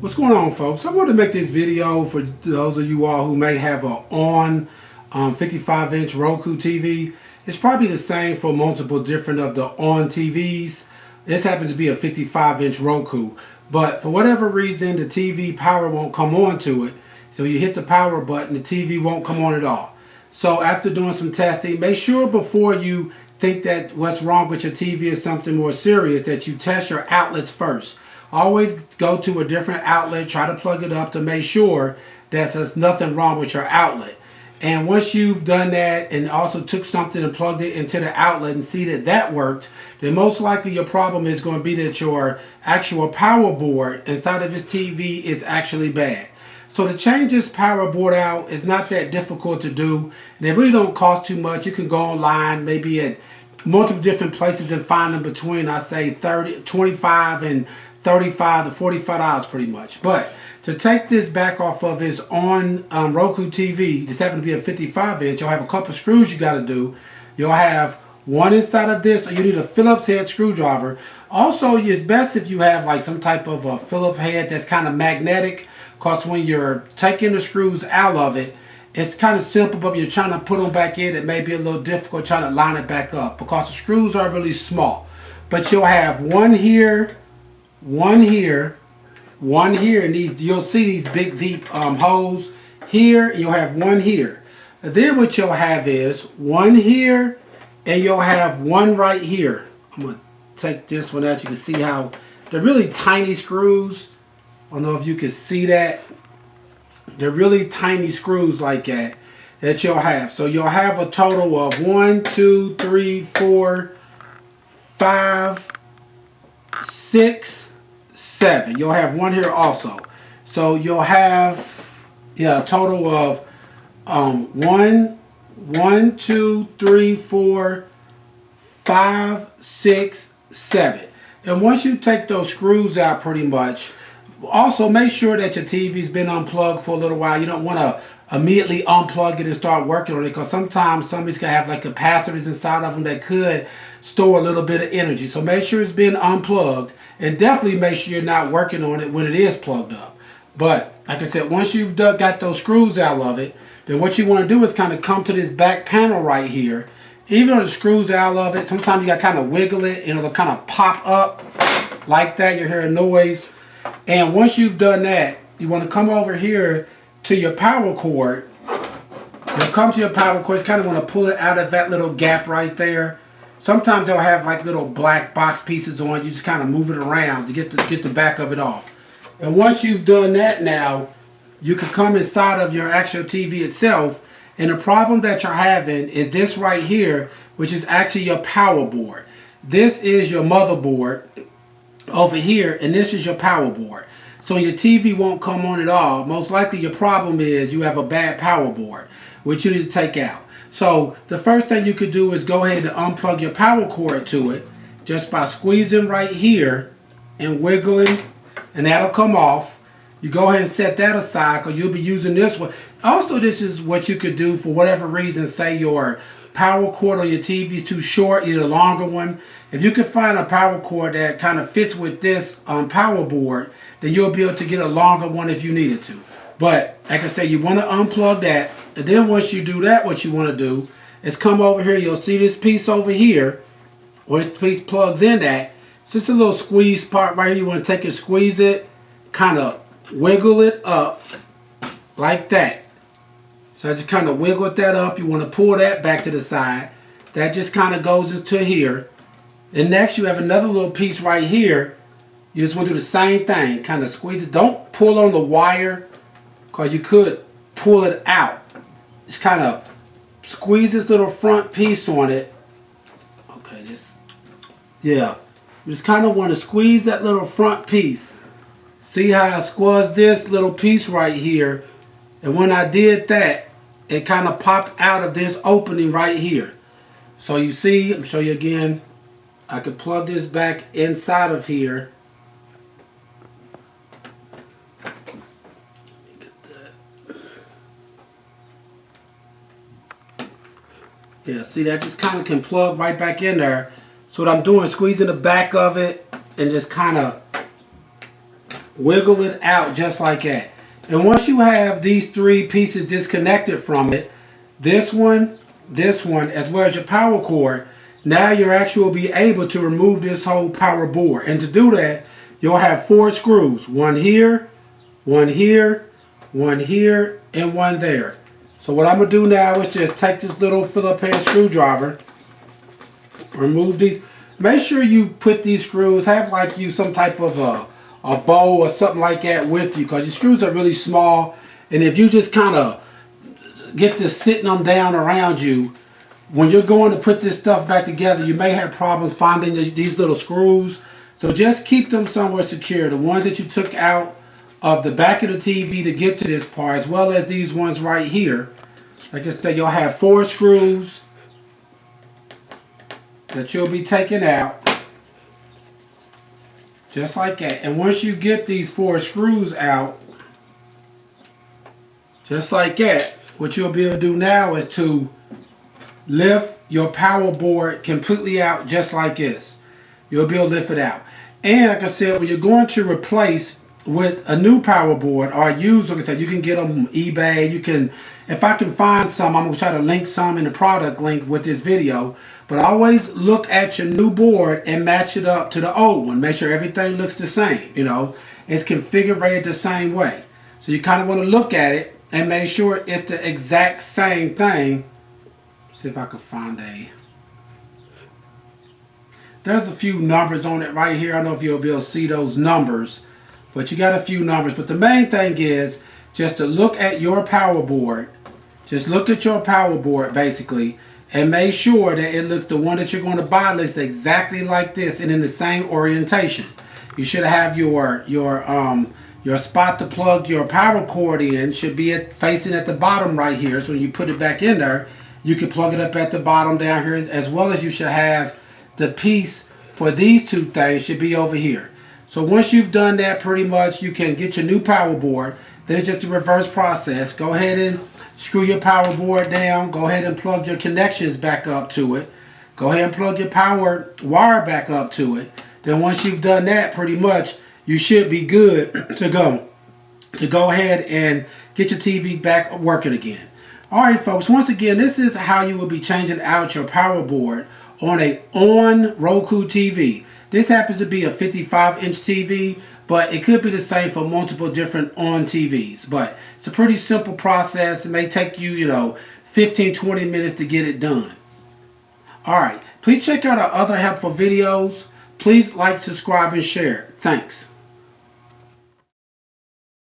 What's going on, folks? I want to make this video for those of you all who may have a 55-inch Roku TV. It's probably the same for multiple different of the on TVs. This happens to be a 55-inch Roku, but for whatever reason the TV power won't come on to it. So you hit the power button, the TV won't come on at all. So after doing some testing, make sure before you think that what's wrong with your TV is something more serious that you test your outlets first. Always go to a different outlet, try to plug it up to make sure that there's nothing wrong with your outlet. And once you've done that and also took something and plugged it into the outlet and see that that worked, then most likely your problem is going to be that your actual power board inside of this TV is actually bad. So to change this power board out is not that difficult to do. And it really don't cost too much. You can go online, maybe at multiple different places and find them between, I say, $25 and $35 to $45 pretty much. But to take this back off of his on Roku TV, this happens to be a 55-inch, you'll have a couple screws you got to do. You'll have one inside of this, or you need a Phillips head screwdriver. Also, it's best if you have like some type of a Phillips head that's kind of magnetic, because when you're taking the screws out of it, it's kind of simple, but when you're trying to put them back in, it may be a little difficult trying to line it back up because the screws are really small. But you'll have one here, one here, one here, and these, you'll see these big deep holes here. You'll have one here. And then what you'll have is one here, and you'll have one right here. I'm gonna take this one out. You can see how they're really tiny screws. I don't know if you can see that. They're really tiny screws like that you'll have. So you'll have a total of 1, 2, 3, 4, 5, 6, 7. You'll have one here also. So you'll have a total of 1, 2, 3, 4, 5, 6, 7. And once you take those screws out pretty much, also make sure that your TV's been unplugged for a little while. You don't want to immediately unplug it and start working on it, because sometimes some of these can have like capacitors inside of them that could store a little bit of energy. So make sure it's been unplugged, and definitely make sure you're not working on it when it is plugged up. But like I said, once you've got those screws out of it, then what you want to do is kind of come to this back panel right here. Even though the screws out of it, sometimes you got to kind of wiggle it and it'll kind of pop up like that. You hear a noise. And once you've done that, you want to come over here to your power cord. You'll come to your power cord. You kind of want to pull it out of that little gap right there. Sometimes they'll have like little black box pieces on. You just kind of move it around to get the back of it off. And once you've done that, now you can come inside of your actual TV itself. And the problem that you're having is this right here, which is actually your power board. This is your motherboard over here, and this is your power board. So your TV won't come on at all. Most likely your problem is you have a bad power board, which you need to take out. So the first thing you could do is go ahead and unplug your power cord to it just by squeezing right here and wiggling, and that'll come off. You go ahead and set that aside because you'll be using this one. Also, this is what you could do for whatever reason. Say your power cord on your TV is too short, you need a longer one. If you can find a power cord that kind of fits with this power board, then you'll be able to get a longer one if you needed to. But like I said, you want to unplug that, and then once you do that, what you want to do is come over here. You'll see this piece over here where this piece plugs in that. It's just a little squeeze part right here. You want to take and squeeze it, kind of wiggle it up like that. So I just kind of wiggle that up. You want to pull that back to the side. That just kind of goes into here. And next you have another little piece right here. You just want to do the same thing. Kind of squeeze it. Don't pull on the wire, because you could pull it out. Just kind of squeeze this little front piece on it. Okay, yeah. You just kind of want to squeeze that little front piece. See how I squeezed this little piece right here? And when I did that, it kind of popped out of this opening right here. So you see, let me show you again. I can plug this back inside of here. Yeah, see, that just kind of can plug right back in there. So what I'm doing is squeezing the back of it and just kind of wiggle it out just like that. And once you have these three pieces disconnected from it, this one, as well as your power cord, now you're actually be able to remove this whole power board. And to do that, you'll have 4 screws. One here, one here, one here, and one there. So what I'm going to do now is just take this little Phillips head screwdriver, remove these. Make sure you put these screws, have like you some type of a bowl or something like that with you, because your screws are really small. And if you just kind of get to sitting them down around you, when you're going to put this stuff back together, you may have problems finding these little screws. So just keep them somewhere secure. The ones that you took out of the back of the TV to get to this part, as well as these ones right here. Like I said, you'll have 4 screws that you'll be taking out. Just like that. And once you get these 4 screws out, just like that, what you'll be able to do now is to lift your power board completely out just like this. You'll be able to lift it out. And like I said, when you're going to replace with a new power board or used, like I said, you can get them on eBay. You can, if I can find some, I'm going to try to link some in the product link with this video. But always look at your new board and match it up to the old one. Make sure everything looks the same. You know, it's configured the same way. So you kind of want to look at it and make sure it's the exact same thing. See if I can find there's a few numbers on it right here. I don't know if you'll be able to see those numbers, but you got a few numbers. But the main thing is just to look at your power board. Just look at your power board basically, and make sure that it looks, the one that you're going to buy looks exactly like this and in the same orientation. You should have your spot to plug your power cord in should be facing at the bottom right here. So when you put it back in there, you can plug it up at the bottom down here, as well as you should have the piece for these 2 things should be over here. So once you've done that, pretty much you can get your new power board. Then it's just a reverse process. Go ahead and screw your power board down. Go ahead and plug your connections back up to it. Go ahead and plug your power wire back up to it. Then once you've done that, pretty much you should be good to go ahead and get your TV back working again. Alright folks, once again, this is how you will be changing out your power board on a Roku TV. This happens to be a 55-inch TV, but it could be the same for multiple different TVs. But it's a pretty simple process. It may take you, 15-20 minutes to get it done. Alright, please check out our other helpful videos. Please like, subscribe, and share. Thanks.